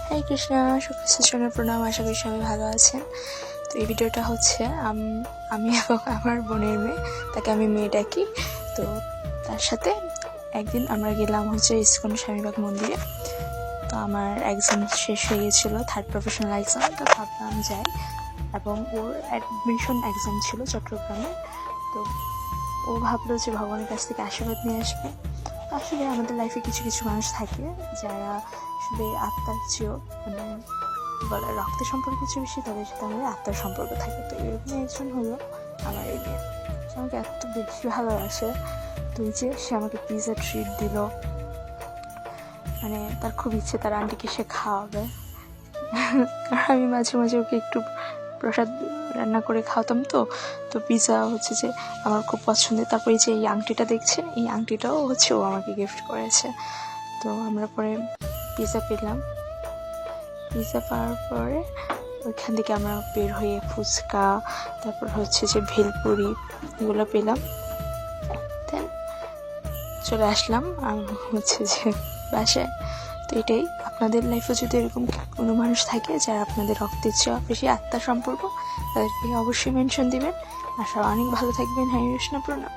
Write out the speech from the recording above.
হরে কৃষ্ণা, শুক্রচরণের প্রণাম। আশা করি সবাই ভালো আছেন। তো এই ভিডিওটা হচ্ছে আমি এবং আমার বোনের মেয়ে, তাকে আমি মেয়ে ডাকি। তো তার সাথে একদিন আমরা গেলাম হচ্ছে ইসকন স্বামীবাগ মন্দিরে। তো আমার এক্সাম শেষ হয়ে গেছিলো, 3rd প্রফেশনাল এক্সাম। তো ভাবলাম যাই, এবং ওর অ্যাডমিশন এক্সাম ছিল চট্টগ্রামে। তো ও ভাবলো যে ভগবানের কাছ থেকে আশীর্বাদ নিয়ে আসবে। আসলে আমাদের লাইফে কিছু কিছু মানুষ থাকে যারা আসলে আত্মার চেয়েও বলে রক্তের সম্পর্ক কিছু বেশি, তাদের সাথে আমাদের আত্মার সম্পর্ক থাকে। তো এরকম একজন হলো আমার এই মেয়ে। আমাকে এত বেশি ভালোবাসে, তুই যে সে আমাকে পিৎজা ট্রিট দিল। তার খুব ইচ্ছে তার আন্টিকে সে খাওয়াবে। কারণ আমি মাঝে মাঝে ওকে একটু প্রসাদ রান্না করে খাওয়াতাম। তো পিৎজা হচ্ছে যে আমার খুব পছন্দের। তারপরে যে এই আংটিটা দেখছেন, এই আংটিটাও হচ্ছে ও আমাকে গিফট করেছে। তো আমরা পরে পিৎজা পেলাম। পিৎজা পাওয়ার পরে ওইখান থেকে আমরা বের হয়ে ফুচকা, তারপর হচ্ছে যে ভেলপুরি, এগুলো পেলাম। দেন চলে আসলাম হচ্ছে যে বাসায়। তো এটাই, আপনাদের লাইফে যদি এরকম কোনো মানুষ থাকে যারা আপনাদের রক্তের চেয়ে বেশি আত্মার সম্পর্ক, তাদেরকে অবশ্যই মেনশন দিবেন। আর সবাই অনেক ভালো থাকবেন। হরে কৃষ্ণ, প্রণাম।